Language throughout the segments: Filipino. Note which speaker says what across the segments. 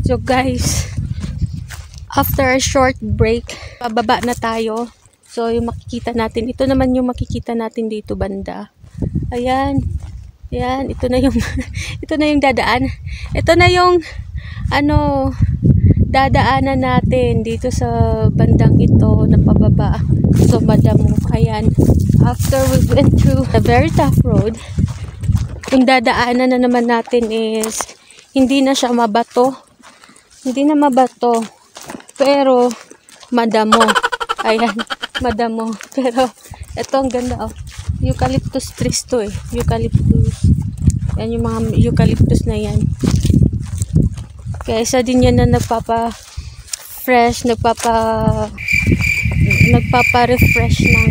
Speaker 1: So guys, after a short break, pababa na tayo. So yung makikita natin, ito naman yung makikita natin dito banda. Ayan. Ayan, ito na yung ito na yung dadaan. Ito na yung dadaanan natin dito sa bandang ito na pababa. So madamo. Ayan. After we went through a very tough road, yung dadaanan na naman natin is hindi na siya mabato. Hindi na mabato, pero madamo. Ayan, madamo. Pero ito ang ganda, oh. Eucalyptus trees to, eh. Eucalyptus. Yan yung mga eucalyptus na yan. Kaya isa din yan na nagpapa-fresh, nagpapa-refresh ng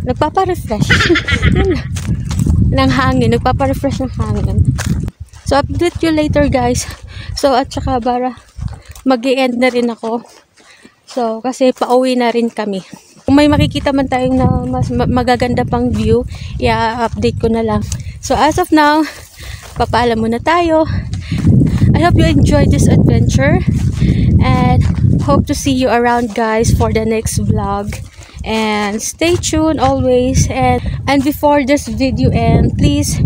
Speaker 1: nagpapa-refresh ng hangin. Nagpapa-refresh ng hangin. So, update you later, guys. So, at saka para mag-i-end na rin ako. So, kasi pauwi na rin kami. Kung may makikita man tayong na mas magaganda pang view, i-update ko na lang. So, as of now, papaalam muna tayo. I hope you enjoyed this adventure. And hope to see you around, guys, for the next vlog. And stay tuned always. And before this video ends, please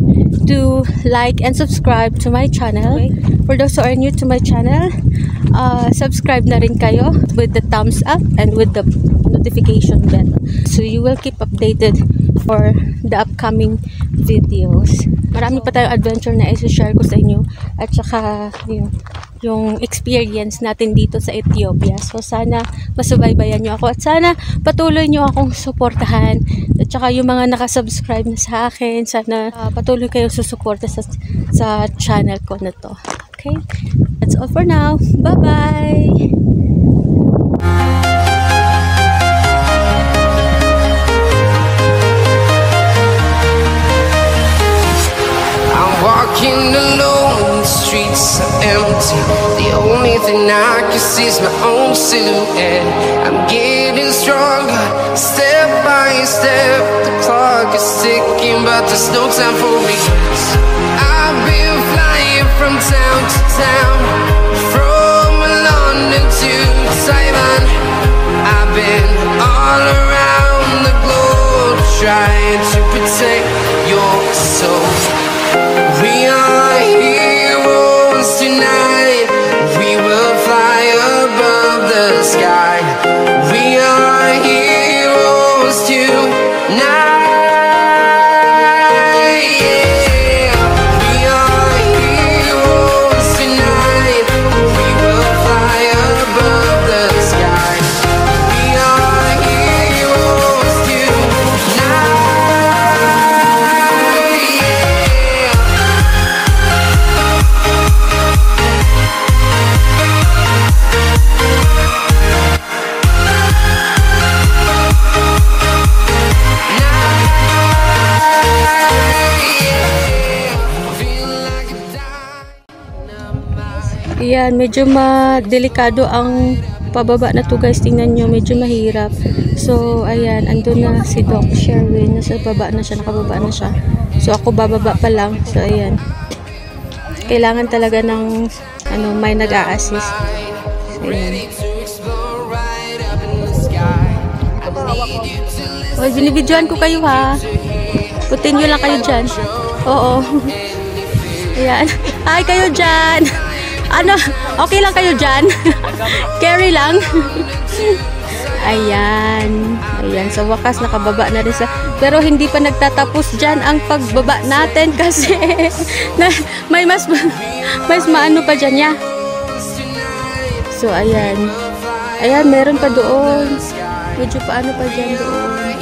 Speaker 1: do like and subscribe to my channel. For those who are new to my channel, subscribe na rin kayo with the thumbs up and with the notification bell, so you will keep updated for the upcoming videos. Marami pa tayong adventure na i-share ko sa inyo, at saka yung experience natin dito sa Ethiopia. So sana masubaybayan nyo ako, at sana patuloy nyo akong suportahan, at saka yung mga nakasubscribe na sa akin, sana patuloy kayo susuporta sa channel ko na to. Okay, that's all for now. Bye bye.
Speaker 2: Walking alone, the streets are empty. The only thing I can see is my own silhouette. I'm getting stronger, step by step. The clock is ticking, but there's no time for regrets. I've been flying from town to town, from London to Taiwan. I've been all around the globe, trying to protect your soul. We are heroes tonight. We will fly above the sky. We are heroes tonight. Yeah. We are heroes tonight. We will fly above the sky. We are heroes tonight.
Speaker 1: Ayan, medyo delikado ang pababa na to, guys. Tingnan nyo, medyo mahirap. So, ayan, andun na si Doc Sherwin. Nasa baba na siya, nakababa na siya. So, ako bababa pa lang. So, ayan. Kailangan talaga ng may nag-a-assist. So, ayan. Oy, binibidyoan ko kayo, ha. Putin nyo lang kayo dyan. Oo. Ayan. Hi kayo dyan. Okay lang kayo dyan? Carry lang. Ayan. Ayan. Sa wakas, nakababa na rin sa... Pero hindi pa nagtatapos dyan ang pagbaba natin kasi may mas maano pa dyan niya. So, ayan. Ayan, meron pa doon. Medyo paano pa dyan doon.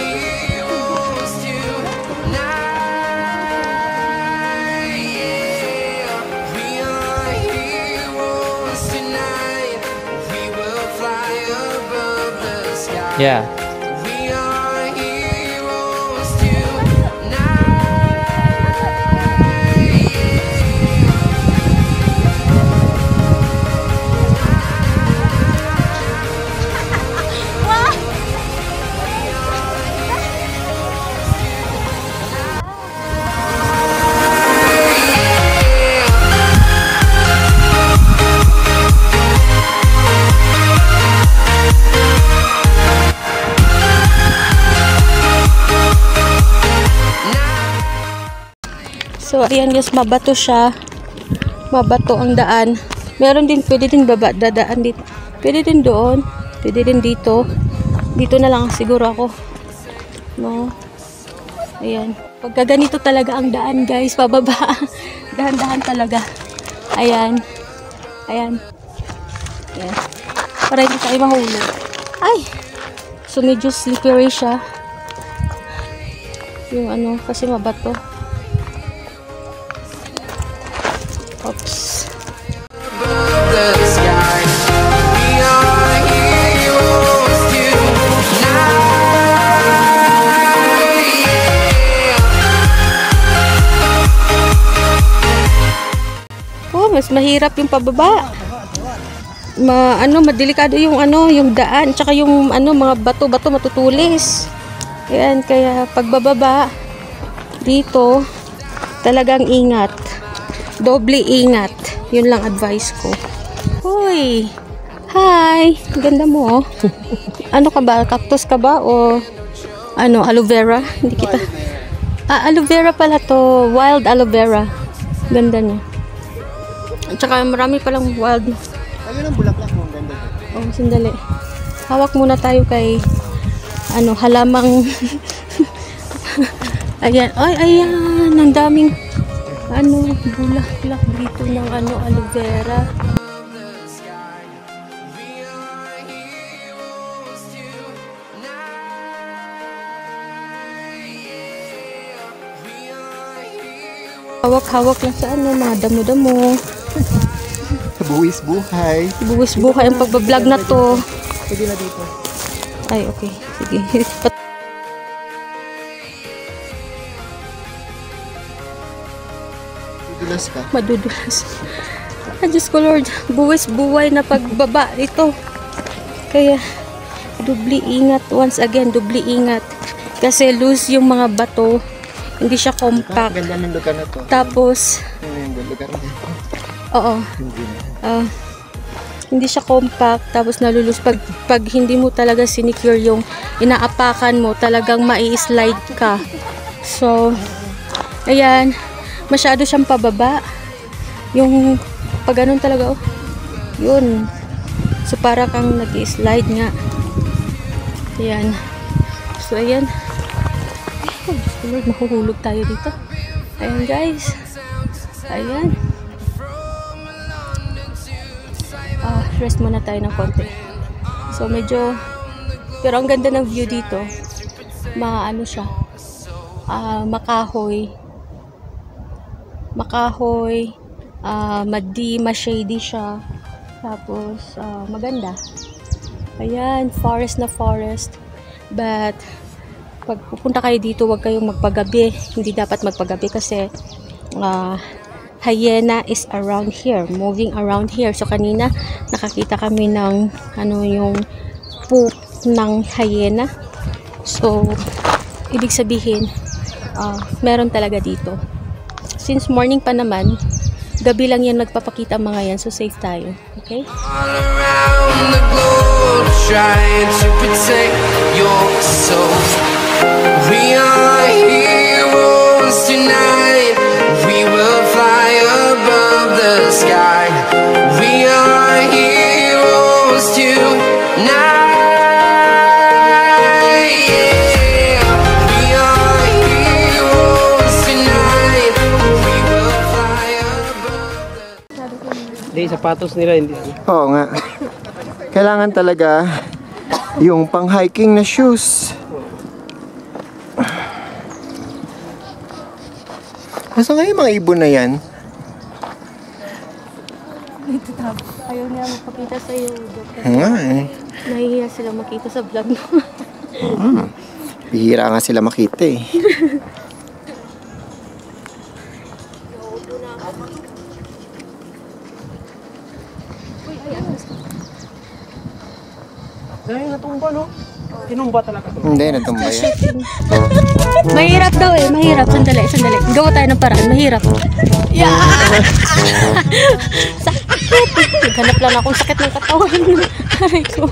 Speaker 3: Yeah.
Speaker 1: So, ayan guys, mabato siya. Mabato ang daan. Meron din, pwede din dadaan dito. Pwede din doon. Pwede din dito. Dito na lang siguro ako. No? Ayan. Pagka ganito talaga ang daan guys, pababa. Dahan-dahan talaga. Ayan. Ayan. Ayan. Para hindi tayo mahulog. Ay! So, medyo slippery siya. Yung ano, kasi mabato. Oops.
Speaker 2: Above the sky, we are heroes tonight. Yeah.
Speaker 1: Oh, mas mahirap yung pababa. Madelikado yung yung daan, tsaka yung mga bato-bato matutulis. Ayan, kaya pagbababa dito, talagang ingat. Doble ingat. Yun lang advice ko. Hoy! Hi! Ganda mo, oh. Ano ka ba? Cactus ka ba? O aloe vera? Hindi kita. Aloe vera pala to. Wild aloe vera. Ganda niya. At saka marami palang wild.
Speaker 4: Ayun ang bulaklak mo, ganda.
Speaker 1: Oh, sandali. Hawak muna tayo kay halamang ayan. Ay, ayan. Ang daming bulaklak dito ng aloe vera. Hawak-hawak lang sa mga damo-damo.
Speaker 4: Buwis buhay.
Speaker 1: Buwis buhay ang pagbablog na to.
Speaker 4: Pwede na dito.
Speaker 1: Ay, okay. Sige.
Speaker 4: Dudulas ka.
Speaker 1: Madudulas. Diyos ko Lord, buwis buhay na pagbaba ito. Kaya, dubli ingat. Once again, dubli ingat. Kasi loose yung mga bato. Hindi siya compact.
Speaker 4: Ganda ng lugar na to.
Speaker 1: Tapos,
Speaker 4: Yung lugar na ito.
Speaker 1: oo. Hindi siya compact, tapos nalulus pag hindi mo talaga sinecure yung inaapakan mo, talagang mai-slide ka. So, ayan, masyado siyang pababa. Yung pag ganun talaga, oh, yun. So, para kang nag-slide nga. Ayan. So, ayan. Oh, Diyos ko Lord, mahuhulog tayo dito. Ayan, guys. Ayan. Rest muna tayo ng konti. So, medyo, pero ang ganda ng view dito. Siya. Makahoy. Ma-shady siya. Tapos, maganda. Ayan, forest na forest. But, pag pupunta kayo dito, huwag kayong magpagabi. Hindi dapat magpagabi kasi, hyena is around here, moving around here. So kanina nakakita kami ng yung poop ng hyena. So ibig sabihin meron talaga dito. Since morning pa naman, gabi lang yan nagpapakita mga yan, so safe tayo. Okay?
Speaker 2: All around the globe, trying to protect your soul. We are heroes tonight. We will fly above the sky. We are heroes tonight. Yeah. We are heroes tonight. We will fly above the...
Speaker 3: Hindi, sapatos nila hindi.
Speaker 4: Oo nga. Kailangan talaga yung pang-hiking na shoes. Asa nga yung mga ibon na yan?
Speaker 1: Ayaw nila magpakita sa iyo.
Speaker 4: Nga eh.
Speaker 1: Nahihiya sila makita sa vlog mo.
Speaker 4: Bihira nga sila makita eh.
Speaker 3: Ay, natumba no? Tinumba talaga to.
Speaker 4: Hindi, natumba yan.
Speaker 1: Mahirap daw eh. Mahirap. Sandali. Gawa tayo ng paraan. Mahirap. Yeah! Sakit! Naghanap lang akong sakit ng katawan. Aray ko.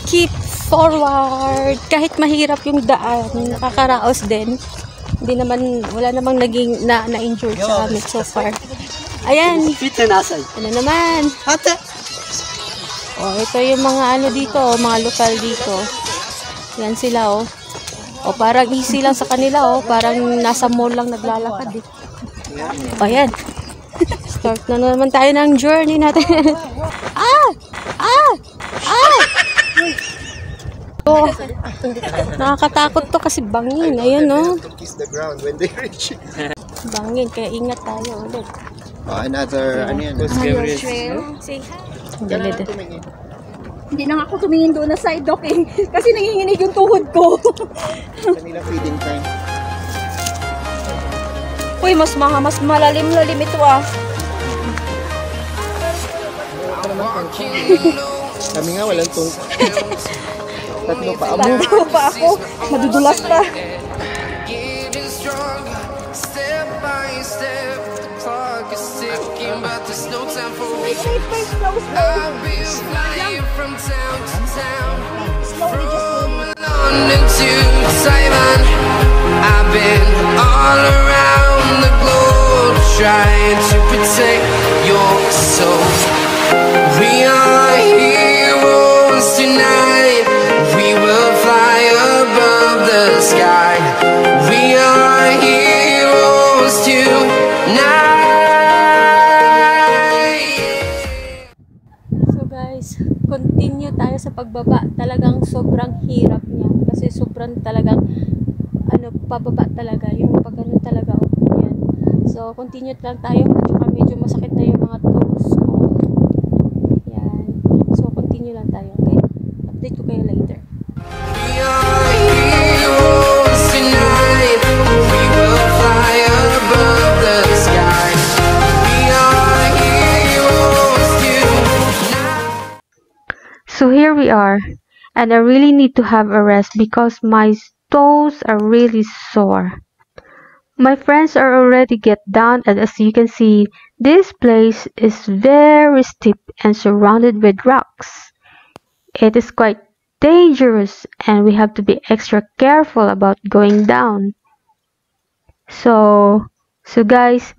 Speaker 1: Keep forward. Kahit mahirap yung daan, nakakaraos din. Hindi naman, wala namang naging na-injured sa amin so far. Ayan. Ano naman? Oh, ito yung mga ano dito, mga lokal dito. Yan sila, oh. O, parang easy lang sa kanila, oh. Parang nasa mall lang naglalakad, eh. O, ayan. Start na naman tayo ng journey natin. Oh, nakakatakot to kasi bangin. Ayun, no?
Speaker 4: Kiss the ground when they reach.
Speaker 1: Bangin, kaya ingat tayo ulit.
Speaker 4: Another, ano yan?
Speaker 5: Trail.
Speaker 1: Say hi.
Speaker 5: Hindi na ako tumingin doon na side docking kasi nanginginig yung tuhod ko.
Speaker 4: Kanila feeding time.
Speaker 5: Uy, mas malalim-lalim ito ah.
Speaker 4: Kami nga walang tung. Tatlo pa amo.
Speaker 5: Tanda pa ako. Madudulas pa.
Speaker 2: Getting stronger, step by step. The clock is ticking, but there's no time for me. I've been flying from town to town, from London to Taiwan. I've been all around the globe trying to protect your soul. We are heroes tonight. We will fly above the sky. We are heroes tonight.
Speaker 1: So guys, continue tayo sa pagbaba. Talagang sobrang hirap niya. Kasi sobrang talagang, pababa talaga. Yung pagano talaga, yan. So, continue lang tayo. At saka medyo masakit na yung mga toes ko. Yan. So, continue lang tayo, okay? Update ko kayo later.
Speaker 2: We are heroes tonight. We will fly above the sky. We are heroes tonight.
Speaker 1: So here we are, and I really need to have a rest because my toes are really sore. My friends are already get down, and as you can see, this place is very steep and surrounded with rocks. It is quite dangerous and we have to be extra careful about going down. So guys,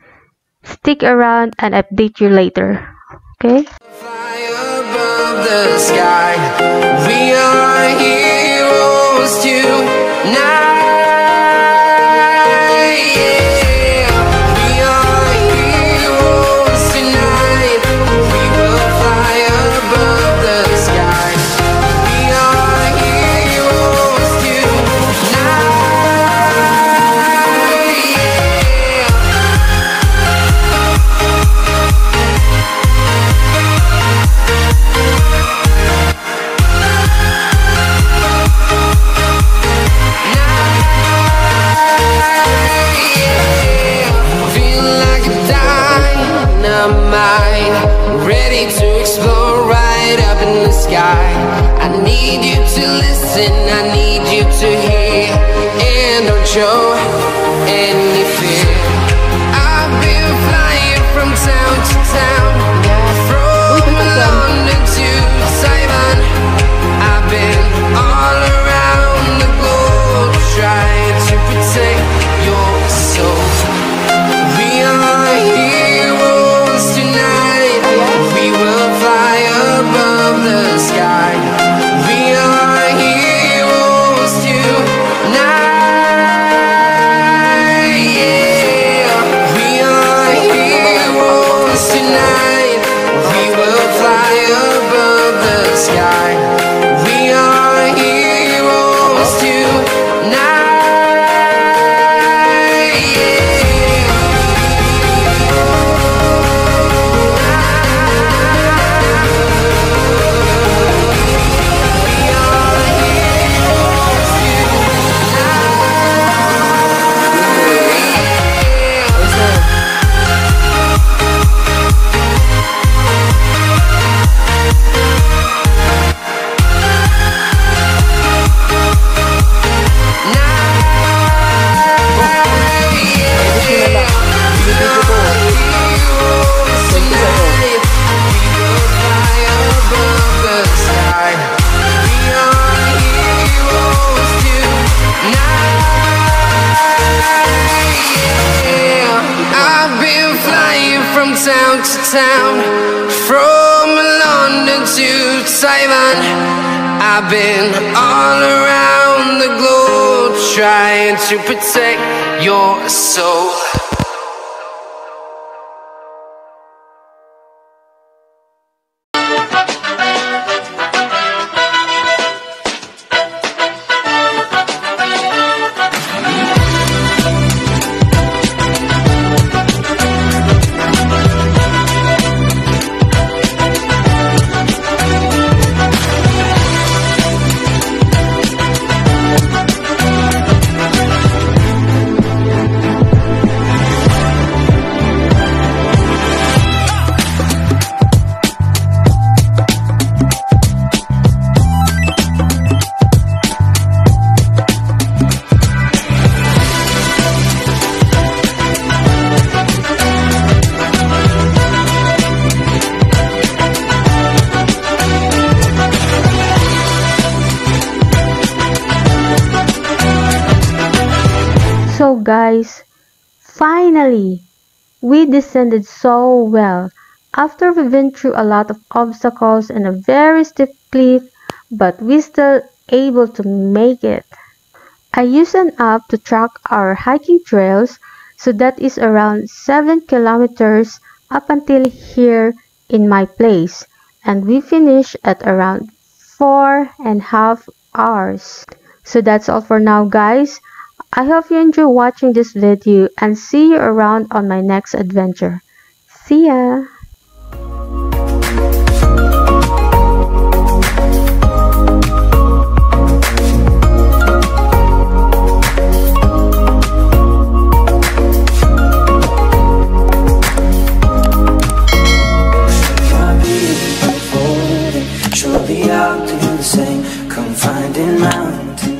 Speaker 1: stick around and update you later. Okay?
Speaker 2: Fly above the sky. We are heroes tonight. Yeah. We are heroes tonight. We will fly above the sky. We are heroes tonight. Yeah. Feel like a dynamite, ready to explode right up in the sky. I need you to listen, I need you to hear, and don't show any fear. I've been flying from town to town, from London to Taiwan. I've been all around the globe trying to protect your soul. We are heroes tonight. We will fly above the sky. We are heroes tonight. Yeah. town to town, from London to Taiwan. I've been all around the globe trying to protect your soul.
Speaker 1: So guys, finally, we descended so well. After we've been through a lot of obstacles and a very steep cliff, but we still able to make it. I used an app to track our hiking trails, so that is around 7 kilometers up until here in my place, and we finished at around 4.5 hours. So that's all for now, guys. I hope you enjoy watching this video and see you around on my next adventure. See ya!
Speaker 6: She'll be out doing the same, confined in mountains.